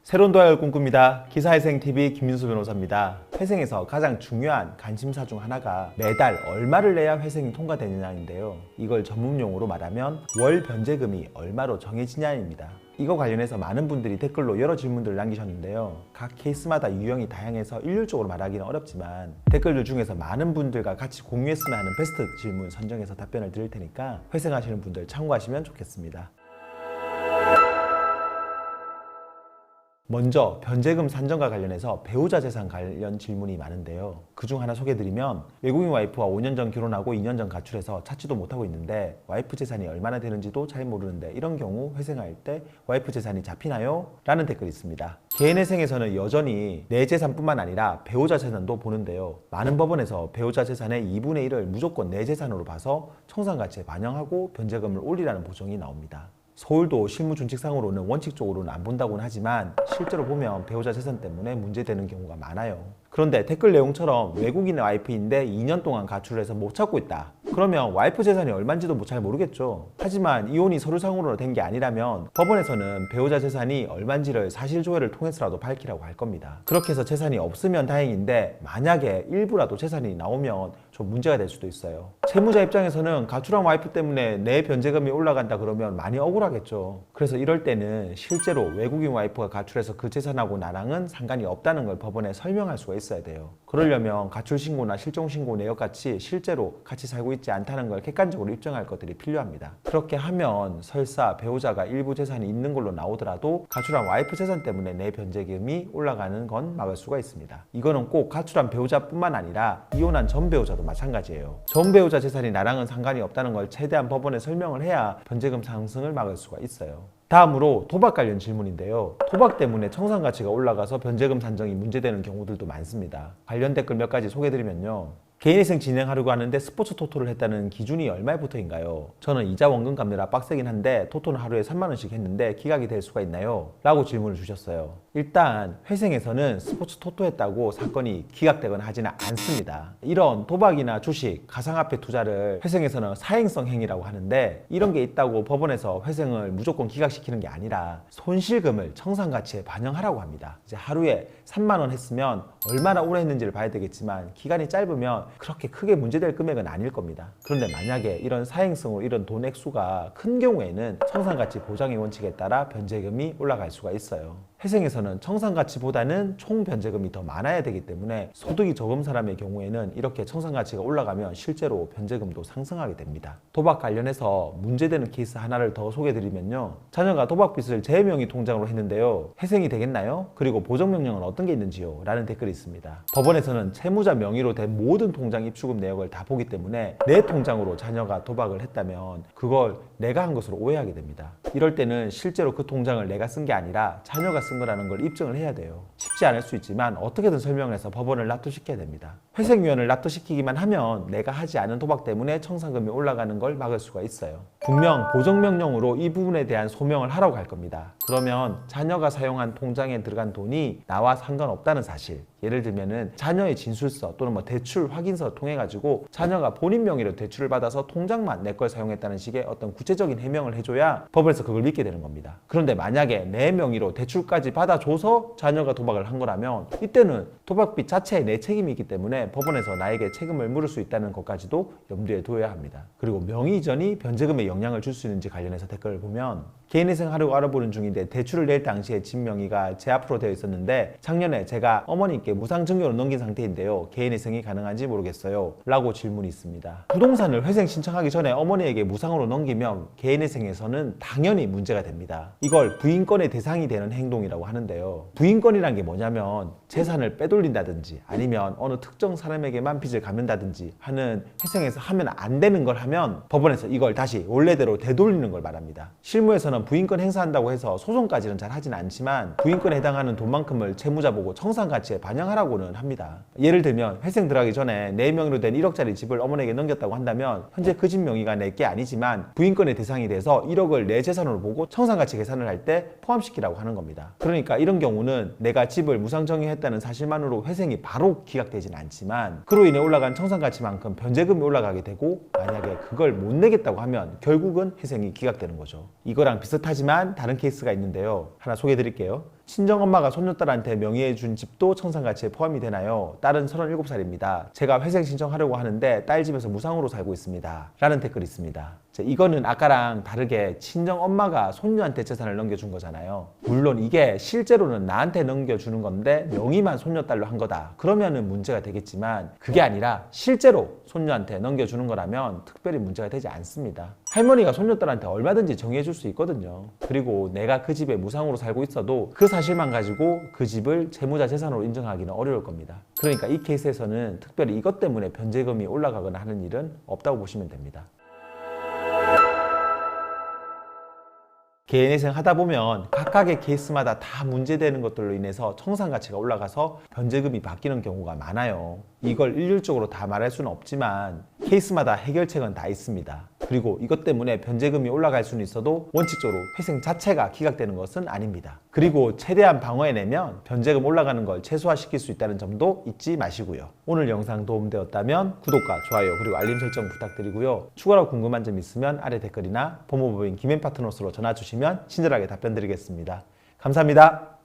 새로운 도약을 꿈꿉니다. 기사회생TV 김민수 변호사입니다. 회생에서 가장 중요한 관심사 중 하나가 매달 얼마를 내야 회생이 통과되느냐인데요. 이걸 전문용어로 말하면 월 변제금이 얼마로 정해지냐입니다. 이거 관련해서 많은 분들이 댓글로 여러 질문들을 남기셨는데요. 각 케이스마다 유형이 다양해서 일률적으로 말하기는 어렵지만 댓글들 중에서 많은 분들과 같이 공유했으면 하는 베스트 질문 선정해서 답변을 드릴 테니까 회생하시는 분들 참고하시면 좋겠습니다. 먼저 변제금 산정과 관련해서 배우자 재산 관련 질문이 많은데요. 그중 하나 소개해드리면 외국인 와이프와 5년 전 결혼하고 2년 전 가출해서 찾지도 못하고 있는데 와이프 재산이 얼마나 되는지도 잘 모르는데 이런 경우 회생할 때 와이프 재산이 잡히나요? 라는 댓글이 있습니다. 개인회생에서는 여전히 내 재산뿐만 아니라 배우자 재산도 보는데요. 많은 법원에서 배우자 재산의 2분의 1을 무조건 내 재산으로 봐서 청산가치에 반영하고 변제금을 올리라는 보정이 나옵니다. 서울도 실무준칙상으로는 원칙적으로는 안 본다고는 하지만 실제로 보면 배우자 재산 때문에 문제되는 경우가 많아요. 그런데 댓글 내용처럼 외국인의 와이프인데 2년 동안 가출을 해서 못 찾고 있다. 그러면 와이프 재산이 얼마인지도 잘 모르겠죠. 하지만 이혼이 서류상으로 된 게 아니라면 법원에서는 배우자 재산이 얼마인지를 사실조회를 통해서라도 밝히라고 할 겁니다. 그렇게 해서 재산이 없으면 다행인데 만약에 일부라도 재산이 나오면 좀 문제가 될 수도 있어요. 채무자 입장에서는 가출한 와이프 때문에 내 변제금이 올라간다 그러면 많이 억울하겠죠. 그래서 이럴 때는 실제로 외국인 와이프가 가출해서 그 재산하고 나랑은 상관이 없다는 걸 법원에 설명할 수가 있어야 돼요. 그러려면 가출신고나 실종신고 내역같이 실제로 같이 살고 있지 않다는 걸 객관적으로 입증할 것들이 필요합니다. 그렇게 하면 설사 배우자가 일부 재산이 있는 걸로 나오더라도 가출한 와이프 재산 때문에 내 변제금이 올라가는 건 막을 수가 있습니다. 이거는 꼭 가출한 배우자뿐만 아니라 이혼한 전 배우자도 마찬가지예요. 전 배우자 재산이 나랑은 상관이 없다는 걸 최대한 법원에 설명을 해야 변제금 상승을 막을 수가 있어요. 다음으로 도박 관련 질문인데요. 도박 때문에 청산가치가 올라가서 변제금 산정이 문제되는 경우들도 많습니다. 관련 댓글 몇 가지 소개해드리면요. 개인회생 진행하려고 하는데 스포츠 토토를 했다는 기준이 얼마부터인가요? 저는 이자 원금 갚느라 빡세긴 한데 토토는 하루에 3만 원씩 했는데 기각이 될 수가 있나요? 라고 질문을 주셨어요. 일단 회생에서는 스포츠 토토 했다고 사건이 기각되거나 하지는 않습니다. 이런 도박이나 주식, 가상화폐 투자를 회생에서는 사행성 행위라고 하는데 이런 게 있다고 법원에서 회생을 무조건 기각시키는 게 아니라 손실금을 청산가치에 반영하라고 합니다. 이제 하루에 3만 원 했으면 얼마나 오래 했는지를 봐야 되겠지만 기간이 짧으면 그렇게 크게 문제될 금액은 아닐 겁니다. 그런데 만약에 이런 사행성으로 이런 돈 액수가 큰 경우에는 청산가치 보장의 원칙에 따라 변제금이 올라갈 수가 있어요. 회생에서는 청산가치보다는 총 변제금이 더 많아야 되기 때문에 소득이 적은 사람의 경우에는 이렇게 청산가치가 올라가면 실제로 변제금도 상승하게 됩니다. 도박 관련해서 문제되는 케이스 하나를 더 소개해드리면요. 자녀가 도박빚을 제 명의 통장으로 했는데요. 회생이 되겠나요? 그리고 보정명령은 어떤 게 있는지요? 라는 댓글이 있습니다. 법원에서는 채무자 명의로 된 모든 통장 입출금 내역을 다 보기 때문에 내 통장으로 자녀가 도박을 했다면 그걸 내가 한 것으로 오해하게 됩니다. 이럴 때는 실제로 그 통장을 내가 쓴 게 아니라 자녀가 쓴 거라는 걸 입증을 해야 돼요. 쉽지 않을 수 있지만 어떻게든 설명을 해서 법원을 납득시켜야 됩니다. 회생위원을 납득시키기만 하면 내가 하지 않은 도박 때문에 청산금이 올라가는 걸 막을 수가 있어요. 분명 보정명령으로 이 부분에 대한 소명을 하라고 할 겁니다. 그러면 자녀가 사용한 통장에 들어간 돈이 나와 상관없다는 사실, 예를 들면은 자녀의 진술서 또는 대출 확인서를 통해 가지고 자녀가 본인 명의로 대출을 받아서 통장만 내 걸 사용했다는 식의 어떤 구체적인 해명을 해줘야 법원에서 그걸 믿게 되는 겁니다. 그런데 만약에 내 명의로 대출까지 받아줘서 자녀가 도박을 한 거라면 이때는 도박빚 자체에 내 책임이 있기 때문에 법원에서 나에게 책임을 물을 수 있다는 것까지도 염두에 둬야 합니다. 그리고 명의 이전이 변제금에 영향을 줄 수 있는지 관련해서 댓글을 보면 개인회생 하려고 알아보는 중인데 대출을 낼 당시에 집 명의가 제 앞으로 되어 있었는데 작년에 제가 어머님께 무상증여로 넘긴 상태인데요. 개인회생이 가능한지 모르겠어요. 라고 질문이 있습니다. 부동산을 회생 신청하기 전에 어머니에게 무상으로 넘기면 개인회생에서는 당연히 문제가 됩니다. 이걸 부인권의 대상이 되는 행동이라고 하는데요. 부인권이란 게 뭐냐면 재산을 빼돌린다든지 아니면 어느 특정 사람에게만 빚을 갚는다든지 하는 회생에서 하면 안 되는 걸 하면 법원에서 이걸 다시 원래대로 되돌리는 걸 말합니다. 실무에서는 부인권 행사한다고 해서 소송까지는 잘 하진 않지만 부인권에 해당하는 돈만큼을 채무자 보고 청산가치에 반영하라고는 합니다. 예를 들면 회생 들어가기 전에 내 명의로 된 1억짜리 집을 어머니에게 넘겼다고 한다면 현재 그 집 명의가 내 게 아니지만 부인권의 대상이 돼서 1억을 내 재산으로 보고 청산가치 계산을 할 때 포함시키라고 하는 겁니다. 그러니까 이런 경우는 내가 집을 집을 무상정의했다는 사실만으로 회생이 바로 기각되진 않지만 그로 인해 올라간 청산가치만큼 변제금이 올라가게 되고 만약에 그걸 못 내겠다고 하면 결국은 회생이 기각되는 거죠. 이거랑 비슷하지만 다른 케이스가 있는데요. 하나 소개해 드릴게요. 친정엄마가 손녀딸한테 명의해 준 집도 청산가치에 포함이 되나요? 딸은 37살입니다. 제가 회생 신청하려고 하는데 딸 집에서 무상으로 살고 있습니다. 라는 댓글이 있습니다. 이거는 아까랑 다르게 친정엄마가 손녀한테 재산을 넘겨준 거잖아요. 물론 이게 실제로는 나한테 넘겨주는 건데 명의만 손녀딸로 한 거다. 그러면은 문제가 되겠지만 그게 아니라 실제로 손녀한테 넘겨주는 거라면 특별히 문제가 되지 않습니다. 할머니가 손녀딸한테 얼마든지 정의해 줄 수 있거든요. 그리고 내가 그 집에 무상으로 살고 있어도 그 사실만 가지고 그 집을 채무자 재산으로 인정하기는 어려울 겁니다. 그러니까 이 케이스에서는 특별히 이것 때문에 변제금이 올라가거나 하는 일은 없다고 보시면 됩니다. 개인회생 하다 보면 각각의 케이스마다 다 문제되는 것들로 인해서 청산가치가 올라가서 변제금이 바뀌는 경우가 많아요. 이걸 일률적으로 다 말할 수는 없지만 케이스마다 해결책은 다 있습니다. 그리고 이것 때문에 변제금이 올라갈 수는 있어도 원칙적으로 회생 자체가 기각되는 것은 아닙니다. 그리고 최대한 방어해내면 변제금 올라가는 걸 최소화시킬 수 있다는 점도 잊지 마시고요. 오늘 영상 도움되었다면 구독과 좋아요 그리고 알림 설정 부탁드리고요. 추가로 궁금한 점 있으면 아래 댓글이나 법무법인 김앤파트너스로 전화 주시면 친절하게 답변 드리겠습니다. 감사합니다.